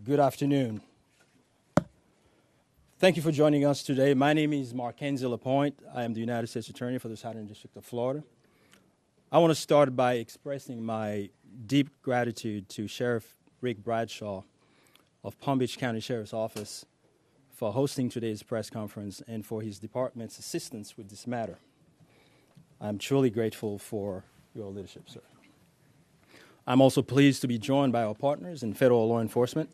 Good afternoon. Thank you for joining us today. My name is Mackenzie Lapointe. I am the United States Attorney for the Southern District of Florida. I want to start by expressing my deep gratitude to Sheriff Rick Bradshaw of Palm Beach County Sheriff's Office for hosting today's press conference and for his department's assistance with this matter. I'm truly grateful for your leadership, sir. I'm also pleased to be joined by our partners in federal law enforcement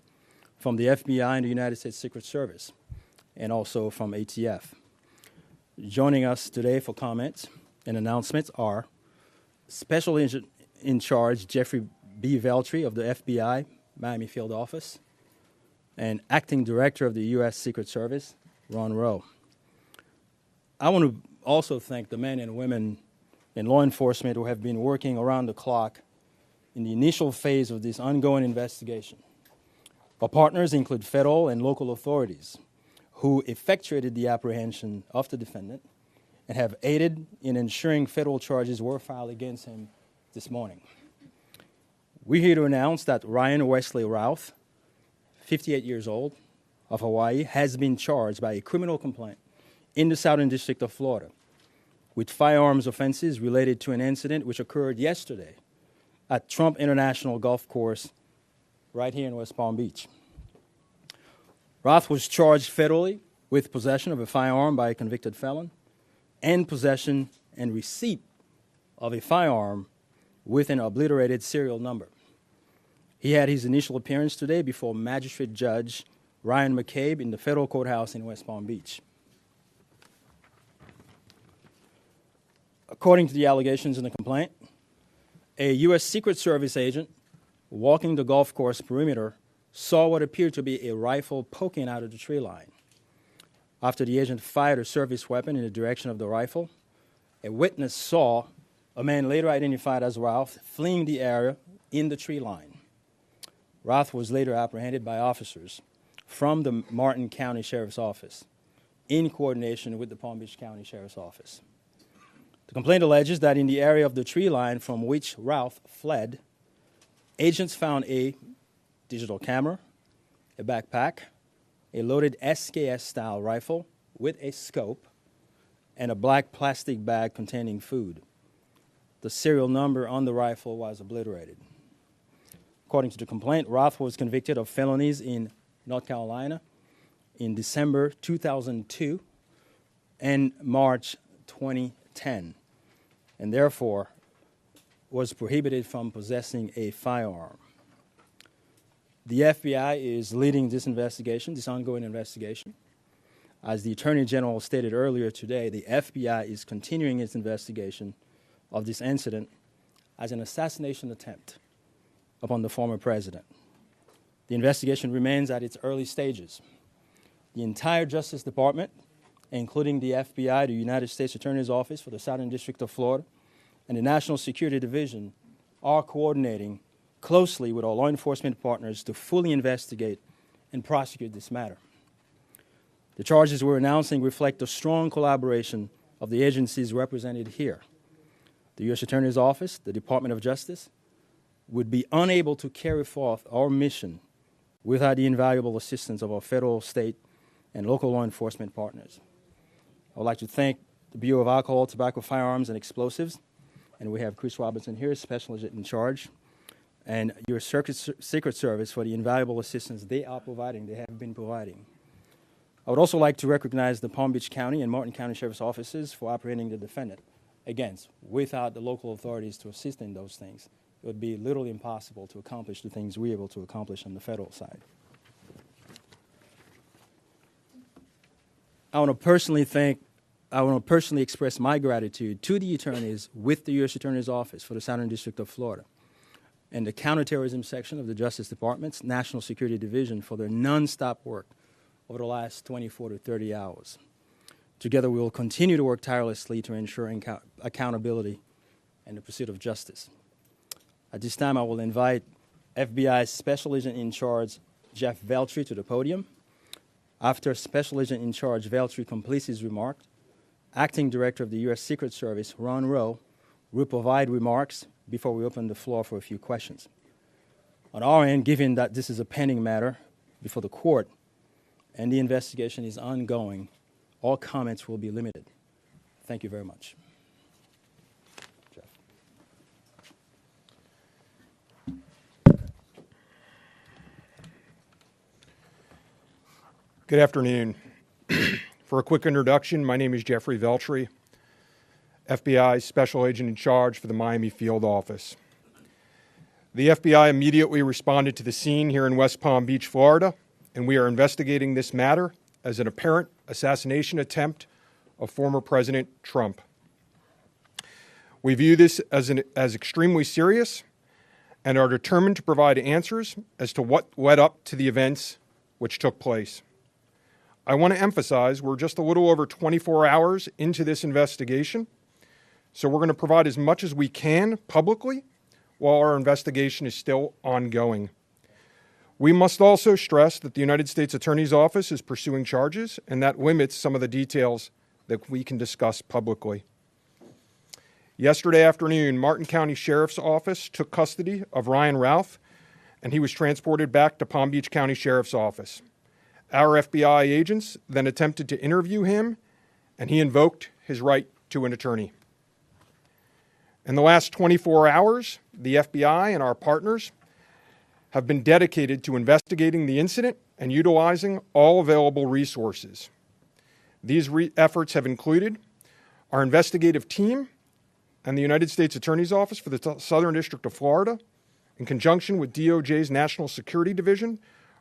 from the FBI and the United States Secret Service, and also from ATF. Joining us today for comments and announcements are Special Agent in Charge Jeffrey B. Veltri of the FBI Miami Field Office, and Acting Director of the U.S. Secret Service, Ron Rowe. I want to also thank the men and women in law enforcement who have been working around the clock in the initial phase of this ongoing investigation. Our partners include federal and local authorities who effectuated the apprehension of the defendant and have aided in ensuring federal charges were filed against him this morning. We're here to announce that Ryan Wesley Routh, 58 years old, of Hawaii, has been charged by a criminal complaint in the Southern District of Florida with firearms offenses related to an incident which occurred yesterday at Trump International Golf Course right here in West Palm Beach. Roth was charged federally with possession of a firearm by a convicted felon and possession and receipt of a firearm with an obliterated serial number. He had his initial appearance today before Magistrate Judge Ryan McCabe in the federal courthouse in West Palm Beach. According to the allegations in the complaint, a U.S. Secret Service agent walking the golf course perimeter saw what appeared to be a rifle poking out of the tree line. After the agent fired a service weapon in the direction of the rifle, a witness saw a man later identified as Ralph fleeing the area in the tree line. Ralph was later apprehended by officers from the Martin County Sheriff's Office in coordination with the Palm Beach County Sheriff's Office. The complaint alleges that in the area of the tree line from which Ralph fled, agents found a digital camera, a backpack, a loaded SKS-style rifle with a scope, and a black plastic bag containing food. The serial number on the rifle was obliterated. According to the complaint, Ralph was convicted of felonies in North Carolina in December 2002 and March 2010, and therefore was prohibited from possessing a firearm. The FBI is leading this investigation, this ongoing investigation. As the Attorney General stated earlier today, the FBI is continuing its investigation of this incident as an assassination attempt upon the former president. The investigation remains at its early stages. The entire Justice Department, including the FBI, the United States Attorney's Office for the Southern District of Florida, and the National Security Division are coordinating closely with our law enforcement partners to fully investigate and prosecute this matter. The charges we're announcing reflect the strong collaboration of the agencies represented here. The U.S. Attorney's Office, the Department of Justice, would be unable to carry forth our mission without the invaluable assistance of our federal, state, and local law enforcement partners. I would like to thank the Bureau of Alcohol, Tobacco, Firearms, and Explosives, and we have Chris Robinson here, Special Agent in Charge, and your Secret Service for the invaluable assistance they are providing, they have been providing. I would also like to recognize the Palm Beach County and Martin County Sheriff's Offices for apprehending the defendant. Again, without the local authorities to assist in those things, it would be literally impossible to accomplish the things we're able to accomplish on the federal side. I want to personally express my gratitude to the attorneys with the U.S. Attorney's Office for the Southern District of Florida and the Counterterrorism Section of the Justice Department's National Security Division for their nonstop work over the last 24 to 30 hours. Together, we will continue to work tirelessly to ensure accountability and the pursuit of justice. At this time, I will invite FBI's Special Agent in Charge, Jeff Veltri, to the podium. After Special Agent in Charge Veltri completes his remark, Acting Director of the U.S. Secret Service, Ron Rowe, will provide remarks before we open the floor for a few questions. On our end, given that this is a pending matter, before the court, and the investigation is ongoing, all comments will be limited. Thank you very much. Jeff. Good afternoon. For a quick introduction, my name is Jeffrey Veltri, FBI Special Agent in charge for the Miami Field Office. The FBI immediately responded to the scene here in West Palm Beach, Florida, and we are investigating this matter as an apparent assassination attempt of former President Trump. We view this as extremely serious and are determined to provide answers as to what led up to the events which took place. I want to emphasize we're just a little over 24 hours into this investigation, so we're going to provide as much as we can publicly while our investigation is still ongoing. We must also stress that the United States Attorney's Office is pursuing charges, and that limits some of the details that we can discuss publicly. Yesterday afternoon, Martin County Sheriff's Office took custody of Ryan Ralph, and he was transported back to Palm Beach County Sheriff's Office. Our FBI agents then attempted to interview him, and he invoked his right to an attorney. In the last 24 hours, the FBI and our partners have been dedicated to investigating the incident and utilizing all available resources. These efforts have included our investigative team and the United States Attorney's Office for the Southern District of Florida, in conjunction with DOJ's National Security Division,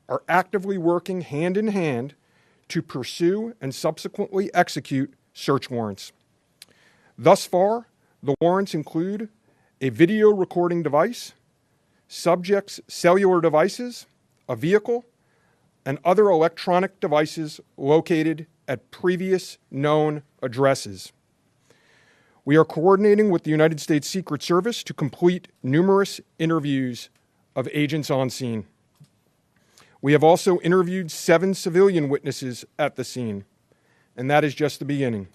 are actively working hand in hand to pursue and subsequently execute search warrants. Thus far, the warrants include a video recording device, subjects' cellular devices, a vehicle, and other electronic devices located at previous known addresses. We are coordinating with the United States Secret Service to complete numerous interviews of agents on scene. We have also interviewed 7 civilian witnesses at the scene, and that is just the beginning.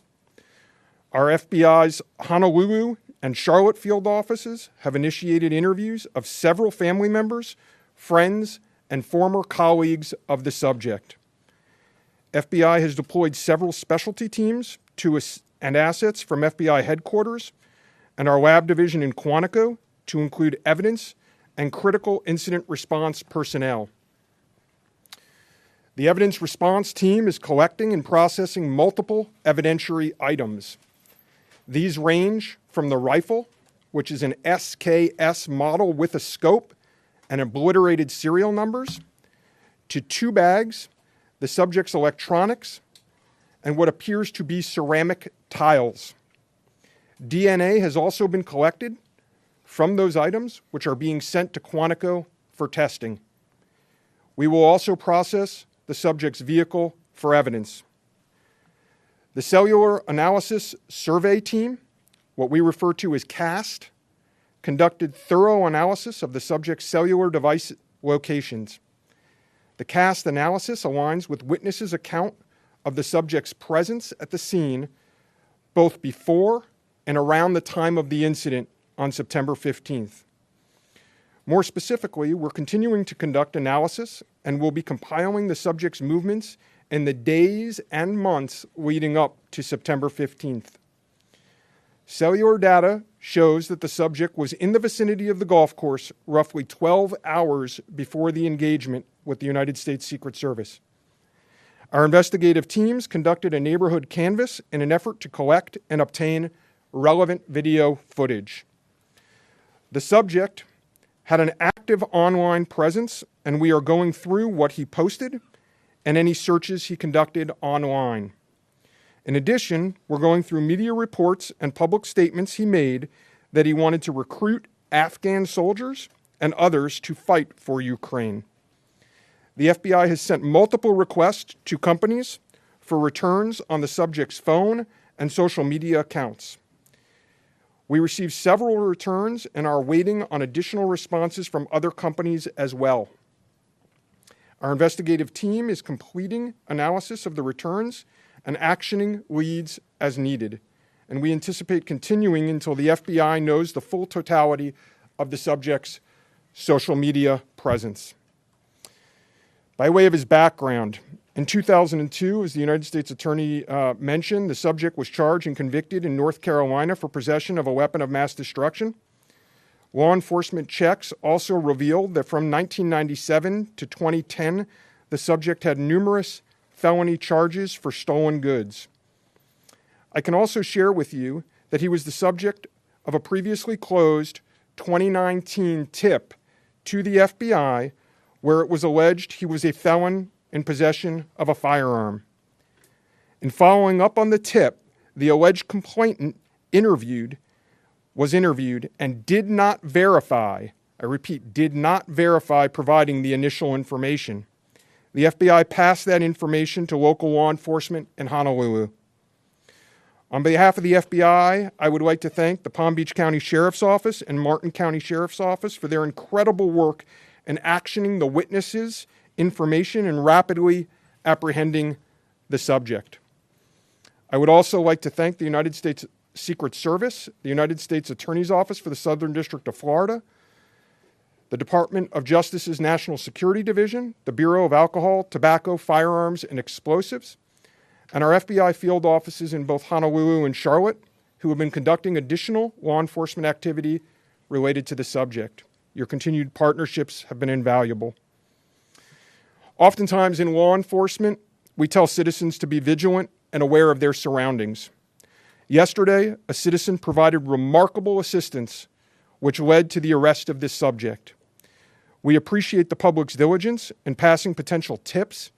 Our FBI's Honolulu and Charlotte field offices have initiated interviews of several family members, friends, and former colleagues of the subject. FBI has deployed several specialty teams and assets from FBI headquarters and our lab division in Quantico to include evidence and critical incident response personnel. The evidence response team is collecting and processing multiple evidentiary items. These range from the rifle, which is an SKS model with a scope and obliterated serial numbers, to 2 bags, the subject's electronics, and what appears to be ceramic tiles. DNA has also been collected from those items, which are being sent to Quantico for testing. We will also process the subject's vehicle for evidence. The Cellular Analysis Survey Team, what we refer to as CAST, conducted thorough analysis of the subject's cellular device locations. The CAST analysis aligns with witnesses' account of the subject's presence at the scene both before and around the time of the incident on September 15th. More specifically, we're continuing to conduct analysis and will be compiling the subject's movements in the days and months leading up to September 15th. Cellular data shows that the subject was in the vicinity of the golf course roughly 12 hours before the engagement with the United States Secret Service. Our investigative teams conducted a neighborhood canvass in an effort to collect and obtain relevant video footage. The subject had an active online presence, and we are going through what he posted and any searches he conducted online. In addition, we're going through media reports and public statements he made that he wanted to recruit Afghan soldiers and others to fight for Ukraine. The FBI has sent multiple requests to companies for returns on the subject's phone and social media accounts. We received several returns and are waiting on additional responses from other companies as well. Our investigative team is completing analysis of the returns and actioning leads as needed, and we anticipate continuing until the FBI knows the full totality of the subject's social media presence. By way of his background, in 2002, as the United States Attorney mentioned, the subject was charged and convicted in North Carolina for possession of a weapon of mass destruction. Law enforcement checks also revealed that from 1997 to 2010, the subject had numerous felony charges for stolen goods. I can also share with you that he was the subject of a previously closed 2019 tip to the FBI where it was alleged he was a felon in possession of a firearm. In following up on the tip, the alleged complainant was interviewed and did not verify, I repeat, did not verify providing the initial information. The FBI passed that information to local law enforcement in Honolulu. On behalf of the FBI, I would like to thank the Palm Beach County Sheriff's Office and Martin County Sheriff's Office for their incredible work in actioning the witnesses' information and rapidly apprehending the subject. I would also like to thank the United States Secret Service, the United States Attorney's Office for the Southern District of Florida, the Department of Justice's National Security Division, the Bureau of Alcohol, Tobacco, Firearms, and Explosives, and our FBI field offices in both Honolulu and Charlotte, who have been conducting additional law enforcement activity related to the subject. Your continued partnerships have been invaluable. Oftentimes in law enforcement, we tell citizens to be vigilant and aware of their surroundings. Yesterday, a citizen provided remarkable assistance, which led to the arrest of this subject. We appreciate the public's diligence in passing potential tips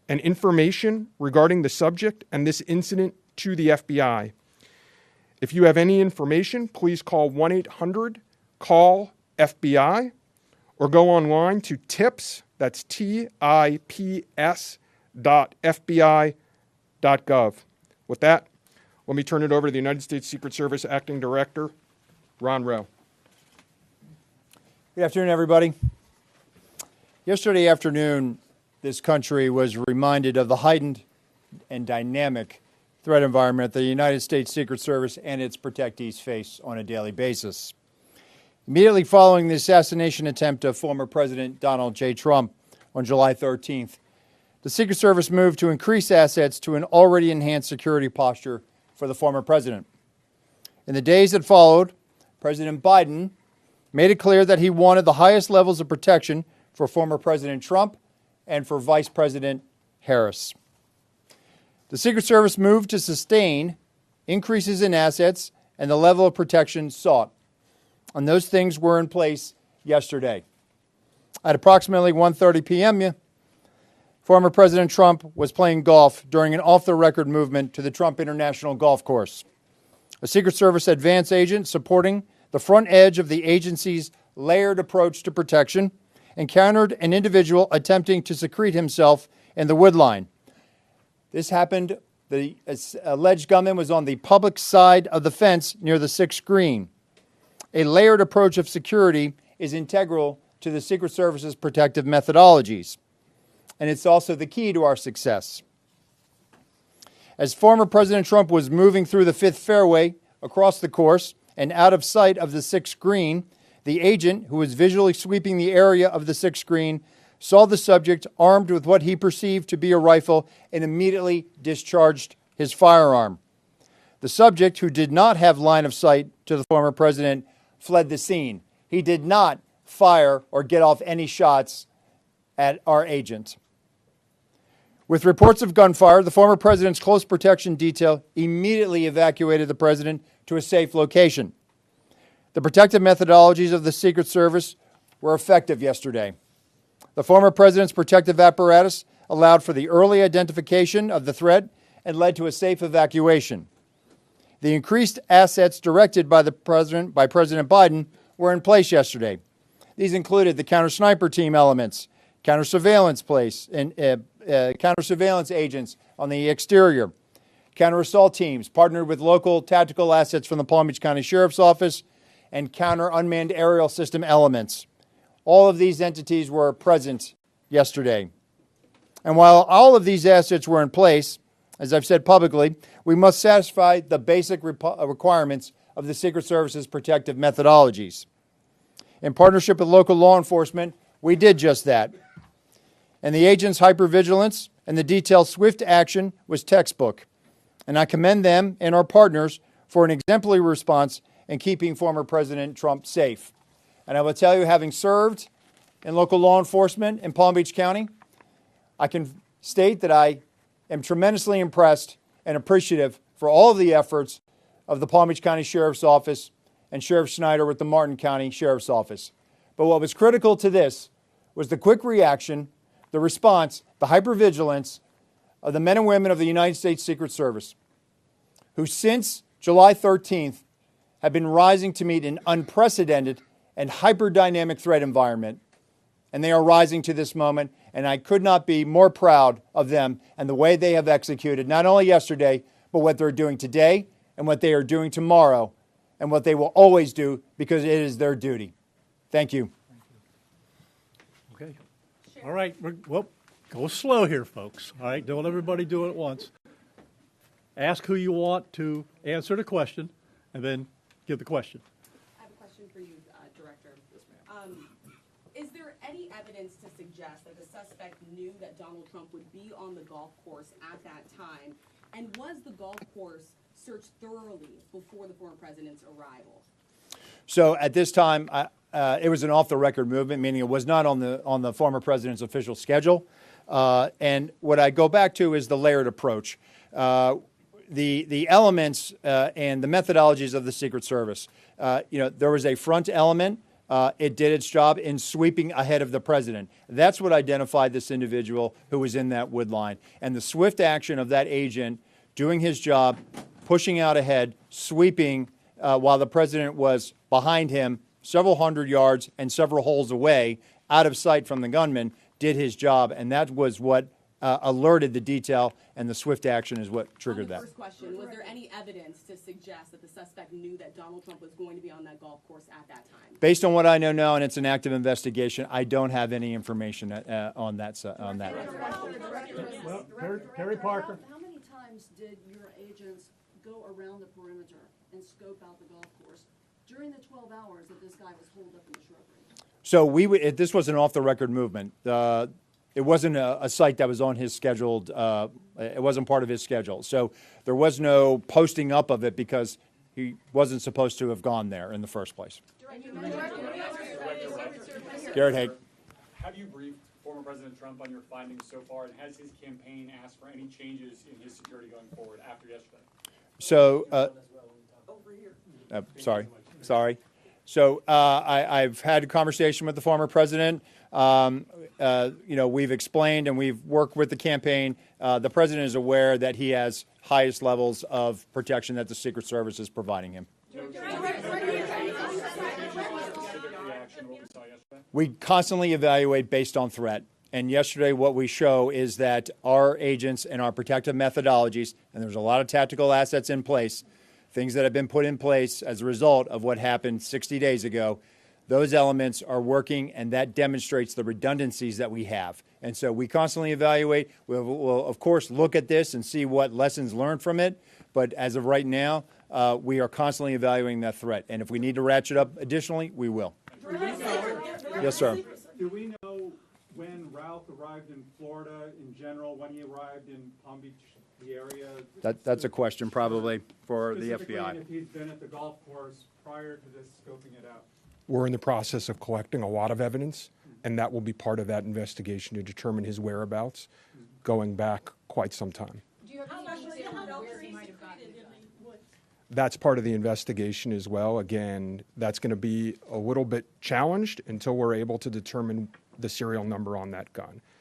and information regarding the subject and this incident to the FBI. If you have any information, please call 1-800-CALL-FBI or go online to tips, that's tips.fbi.gov. With that, let me turn it over to the United States Secret Service Acting Director, Ron Rowe. Good afternoon, everybody. Yesterday afternoon, this country was reminded of the heightened and dynamic threat environment the United States Secret Service and its protectees face on a daily basis. Immediately following the assassination attempt of former President Donald J. Trump on July 13th, the Secret Service moved to increase assets to an already enhanced security posture for the former president. In the days that followed, President Biden made it clear that he wanted the highest levels of protection for former President Trump and for Vice President Harris. The Secret Service moved to sustain increases in assets and the level of protection sought. And those things were in place yesterday. At approximately 1:30 p.m., former President Trump was playing golf during an off-the-record movement to the Trump International Golf Course. A Secret Service advance agent supporting the front edge of the agency's layered approach to protection encountered an individual attempting to secrete himself in the woodline. This happened, the alleged gunman was on the public side of the fence near the 6th green. A layered approach of security is integral to the Secret Service's protective methodologies, and it's also the key to our success. As former President Trump was moving through the 5th fairway across the course and out of sight of the 6th green, the agent, who was visually sweeping the area of the 6th green, saw the subject armed with what he perceived to be a rifle and immediately discharged his firearm. The subject, who did not have line of sight to the former president, fled the scene. He did not fire or get off any shots at our agent. With reports of gunfire, the former president's close protection detail immediately evacuated the president to a safe location. The protective methodologies of the Secret Service were effective yesterday. The former president's protective apparatus allowed for the early identification of the threat and led to a safe evacuation. The increased assets directed by President Biden were in place yesterday. These included the counter-sniper team elements, counter-surveillance agents on the exterior, counter-assault teams partnered with local tactical assets from the Palm Beach County Sheriff's Office, and counter-unmanned aerial system elements. All of these entities were present yesterday. And while all of these assets were in place, as I've said publicly, we must satisfy the basic requirements of the Secret Service's protective methodologies. In partnership with local law enforcement, we did just that. And the agent's hypervigilance and the detailed swift action was textbook. And I commend them and our partners for an exemplary response in keeping former President Trump safe. And I will tell you, having served in local law enforcement in Palm Beach County, I can state that I am tremendously impressed and appreciative for all of the efforts of the Palm Beach County Sheriff's Office and Sheriff Schneider with the Martin County Sheriff's Office. But what was critical to this was the quick reaction, the response, the hypervigilance of the men and women of the United States Secret Service, who since July 13th have been rising to meet an unprecedented and hyper-dynamic threat environment. And they are rising to this moment, and I could not be more proud of them and the way they have executed, not only yesterday, but what they're doing today and what they are doing tomorrow and what they will always do because it is their duty. Thank you. Okay. All right. Well, go slow here, folks. All right. Don't everybody do it at once. Ask who you want to answer the question, and then give the question. I have a question for you, Director. Is there any evidence to suggest that the suspect knew that Donald Trump would be on the golf course at that time? And was the golf course searched thoroughly before the former president's arrival? So at this time, it was an off-the-record movement, meaning it was not on the former president's official schedule. And what I go back to is the layered approach. The elements and the methodologies of the Secret Service. There was a front element. It did its job in sweeping ahead of the president. That's what identified this individual who was in that wood line. And the swift action of that agent doing his job, pushing out ahead, sweeping while the president was behind him several hundred yards and several holes away, out of sight from the gunman, did his job. And that was what alerted the detail, and the swift action is what triggered that. First question, was there any evidence to suggest that the suspect knew that Donald Trump was going to be on that golf course at that time? Based on what I know now, and it's an active investigation, I don't have any information on that. Well, Terry Parker. How many times did your agents go around the perimeter and scope out the golf course during the 12 hours that this guy was holed up in the shrubbery? So this was an off-the-record movement. It wasn't a site that was on his scheduled, it wasn't part of his schedule. So there was no posting up of it because he wasn't supposed to have gone there in the first place. Garrett Haig. Have you briefed former President Trump on your findings so far, and has his campaign asked for any changes in his security going forward after yesterday? So, sorry. So I've had a conversation with the former president. We've explained and we've worked with the campaign. The president is aware that he has highest levels of protection that the Secret Service is providing him. We constantly evaluate based on threat. And yesterday what we show is that our agents and our protective methodologies, and there's a lot of tactical assets in place, things that have been put in place as a result of what happened 60 days ago, those elements are working, and that demonstrates the redundancies that we have. And so we constantly evaluate. We'll of course, look at this and see what lessons learned from it. But as of right now, we are constantly evaluating that threat. And if we need to ratchet up additionally, we will. Yes, sir. Do we know when Ralph arrived in Florida in general, when he arrived in Palm Beach, the area? That's a question probably for the Specifically, FBI. and if he'd been at the golf course prior to this scoping it out? We're in the process of collecting a lot of evidence, and that will be part of that investigation to determine his whereabouts going back quite some time. Do you have any idea where he might have gotten it? That's part of the investigation as well. Again, that's going to be a little bit challenged until we're able to determine the serial number on that gun.